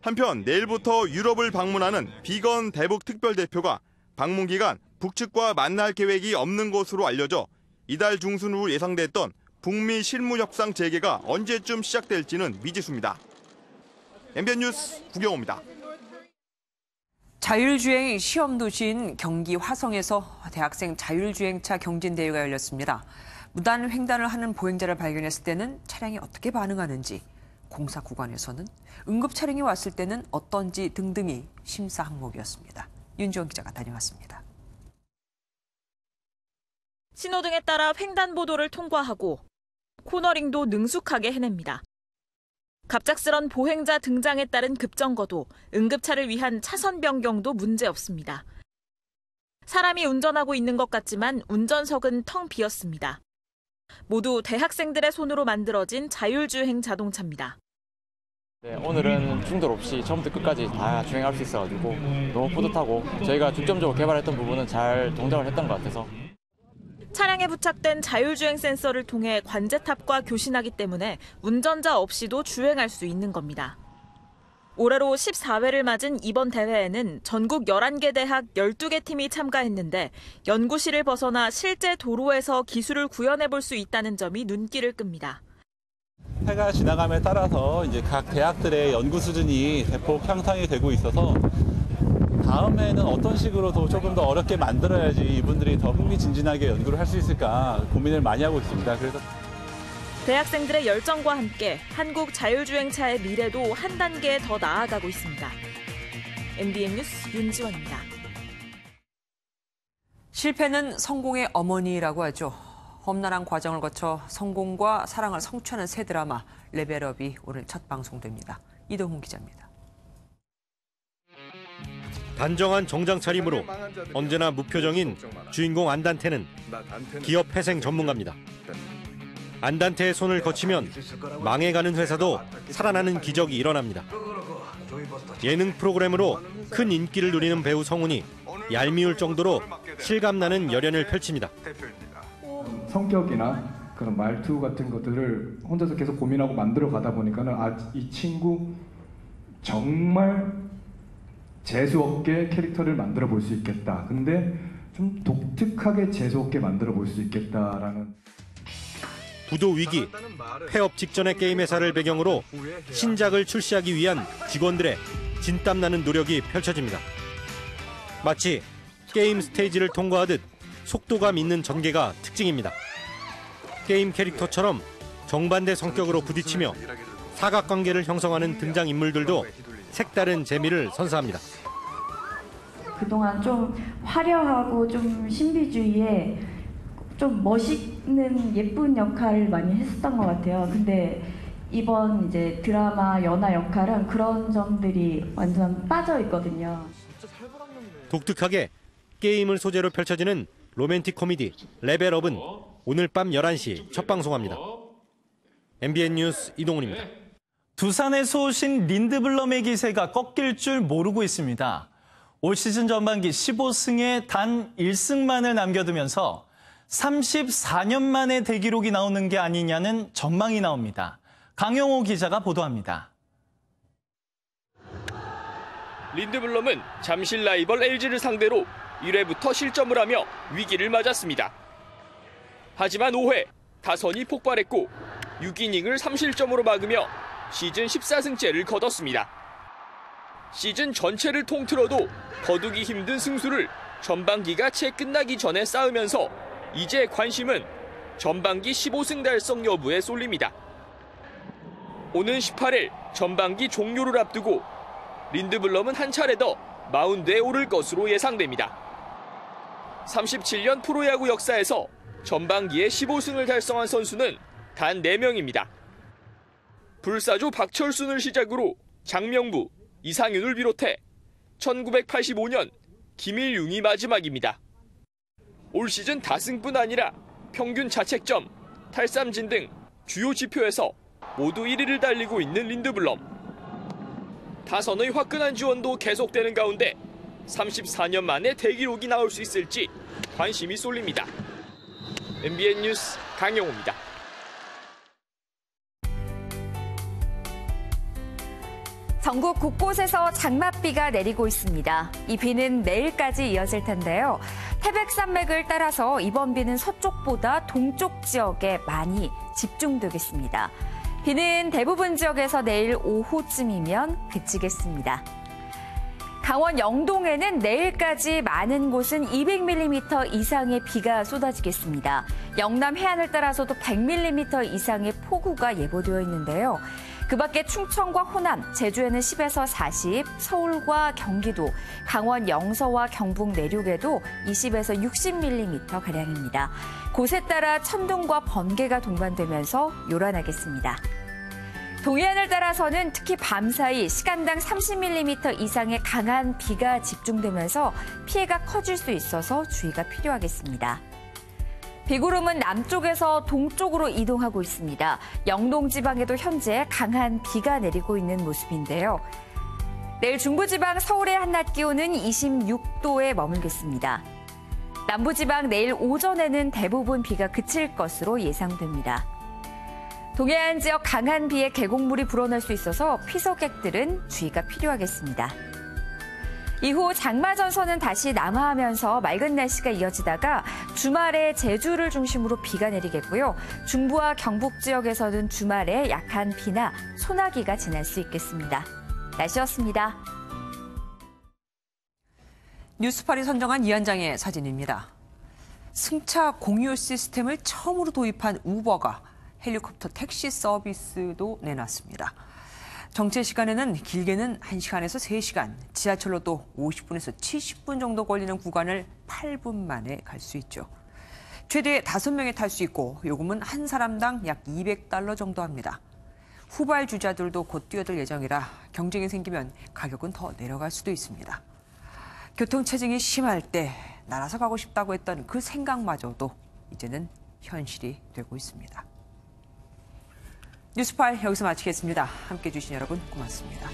한편 내일부터 유럽을 방문하는 비건 대북 특별대표가 방문 기간 북측과 만날 계획이 없는 것으로 알려져 이달 중순 후 예상됐던 북미 실무 협상 재개가 언제쯤 시작될지는 미지수입니다. MBN 뉴스 구경호입니다. 자율주행 시험 도시인 경기 화성에서 대학생 자율주행차 경진대회가 열렸습니다. 무단 횡단을 하는 보행자를 발견했을 때는 차량이 어떻게 반응하는지, 공사 구간에서는 응급 차량이 왔을 때는 어떤지 등등이 심사 항목이었습니다. 윤지원 기자가 다녀왔습니다. 신호등에 따라 횡단보도를 통과하고 코너링도 능숙하게 해냅니다. 갑작스런 보행자 등장에 따른 급정거도 응급차를 위한 차선 변경도 문제없습니다. 사람이 운전하고 있는 것 같지만 운전석은 텅 비었습니다. 모두 대학생들의 손으로 만들어진 자율주행 자동차입니다. 네, 오늘은 충돌 없이 처음부터 끝까지 다 주행할 수 있어가지고 너무 뿌듯하고 저희가 중점적으로 개발했던 부분은 잘 동작을 했던 것 같아서. 차량에 부착된 자율주행 센서를 통해 관제탑과 교신하기 때문에 운전자 없이도 주행할 수 있는 겁니다. 올해로 14회를 맞은 이번 대회에는 전국 11개 대학 12개 팀이 참가했는데 연구실을 벗어나 실제 도로에서 기술을 구현해 볼 수 있다는 점이 눈길을 끕니다. 해가 지나감에 따라서 이제 각 대학들의 연구 수준이 대폭 향상이 되고 있어서 다음에는 어떤 식으로 조금 더 어렵게 만들어야지 이분들이 더 흥미진진하게 연구를 할 수 있을까 고민을 많이 하고 있습니다. 그래서 대학생들의 열정과 함께 한국 자율주행차의 미래도 한 단계 더 나아가고 있습니다. MBN 뉴스 윤지원입니다. 실패는 성공의 어머니라고 하죠. 험난한 과정을 거쳐 성공과 사랑을 성취하는 새 드라마 레벨업이 오늘 첫 방송됩니다. 이동훈 기자입니다. 단정한 정장 차림으로 언제나 무표정인 주인공 안단테는 기업 회생 전문가입니다. 안단테의 손을 거치면 망해가는 회사도 살아나는 기적이 일어납니다. 예능 프로그램으로 큰 인기를 누리는 배우 성훈이 얄미울 정도로 실감나는 열연을 펼칩니다. 성격이나 그런 말투 같은 것들을 혼자서 계속 고민하고 만들어 가다 보니까는 이 친구 정말 재수없게 캐릭터를 만들어 볼 수 있겠다. 근데 좀 독특하게 재수없게 만들어 볼 수 있겠다라는. 부도 위기, 폐업 직전의 게임 회사를 배경으로 신작을 출시하기 위한 직원들의 진땀나는 노력이 펼쳐집니다. 마치 게임 스테이지를 통과하듯 속도감 있는 전개가 특징입니다. 게임 캐릭터처럼 정반대 성격으로 부딪히며 사각관계를 형성하는 등장인물들도 색다른 재미를 선사합니다. 그동안 좀 화려하고 좀 신비주의에 좀 멋있는 예쁜 역할을 많이 했었던 것 같아요. 근데 이번 이제 드라마 연하 역할은 그런 점들이 완전 빠져 있거든요. 독특하게 게임을 소재로 펼쳐지는 로맨틱 코미디 레벨업은 오늘 밤 11시 첫 방송합니다. MBN 뉴스 이동훈입니다. 두산에서 오신 린드블럼의 기세가 꺾일 줄 모르고 있습니다. 올 시즌 전반기 15승에 단 1승만을 남겨두면서 34년 만에 대기록이 나오는 게 아니냐는 전망이 나옵니다. 강영호 기자가 보도합니다. 린드블럼은 잠실 라이벌 LG를 상대로 1회부터 실점을 하며 위기를 맞았습니다. 하지만 5회 타선이 폭발했고 6이닝을 3실점으로 막으며 시즌 14승째를 거뒀습니다. 시즌 전체를 통틀어도 거두기 힘든 승수를 전반기가 채 끝나기 전에 쌓으면서 이제 관심은 전반기 15승 달성 여부에 쏠립니다. 오는 18일 전반기 종료를 앞두고 린드블럼은 한 차례 더 마운드에 오를 것으로 예상됩니다. 37년 프로야구 역사에서 전반기에 15승을 달성한 선수는 단 4명입니다. 불사조 박철순을 시작으로 장명부, 이상윤을 비롯해 1985년 김일융이 마지막입니다. 올 시즌 다승뿐 아니라 평균 자책점, 탈삼진 등 주요 지표에서 모두 1위를 달리고 있는 린드블럼. 타선의 화끈한 지원도 계속되는 가운데 34년 만에 대기록이 나올 수 있을지 관심이 쏠립니다. MBN 뉴스 강영호입니다. 전국 곳곳에서 장맛비가 내리고 있습니다. 이 비는 내일까지 이어질 텐데요. 태백산맥을 따라서 이번 비는 서쪽보다 동쪽 지역에 많이 집중되겠습니다. 비는 대부분 지역에서 내일 오후쯤이면 그치겠습니다. 강원 영동에는 내일까지 많은 곳은 200mm 이상의 비가 쏟아지겠습니다. 영남 해안을 따라서도 100mm 이상의 폭우가 예보되어 있는데요. 그 밖에 충청과 호남, 제주에는 10에서 40, 서울과 경기도, 강원 영서와 경북 내륙에도 20에서 60mm가량입니다. 곳에 따라 천둥과 번개가 동반되면서 요란하겠습니다. 동해안을 따라서는 특히 밤사이 시간당 30mm 이상의 강한 비가 집중되면서 피해가 커질 수 있어서 주의가 필요하겠습니다. 비구름은 남쪽에서 동쪽으로 이동하고 있습니다. 영동 지방에도 현재 강한 비가 내리고 있는 모습인데요. 내일 중부지방 서울의 한낮 기온은 26도에 머물겠습니다. 남부지방 내일 오전에는 대부분 비가 그칠 것으로 예상됩니다. 동해안 지역 강한 비에 계곡물이 불어날 수 있어서 피서객들은 주의가 필요하겠습니다. 이후 장마전선은 다시 남하하면서 맑은 날씨가 이어지다가 주말에 제주를 중심으로 비가 내리겠고요. 중부와 경북 지역에서는 주말에 약한 비나 소나기가 지날 수 있겠습니다. 날씨였습니다. 뉴스팔이 선정한 이 한 장의 사진입니다. 승차 공유 시스템을 처음으로 도입한 우버가 헬리콥터 택시 서비스도 내놨습니다. 정체 시간에는 길게는 1시간에서 3시간, 지하철로도 50분에서 70분 정도 걸리는 구간을 8분 만에 갈 수 있죠. 최대 5명이 탈 수 있고 요금은 한 사람당 약 $200 정도 합니다. 후발 주자들도 곧 뛰어들 예정이라 경쟁이 생기면 가격은 더 내려갈 수도 있습니다. 교통체증이 심할 때 날아서 가고 싶다고 했던 그 생각마저도 이제는 현실이 되고 있습니다. 뉴스팔 여기서 마치겠습니다. 함께해 주신 여러분 고맙습니다.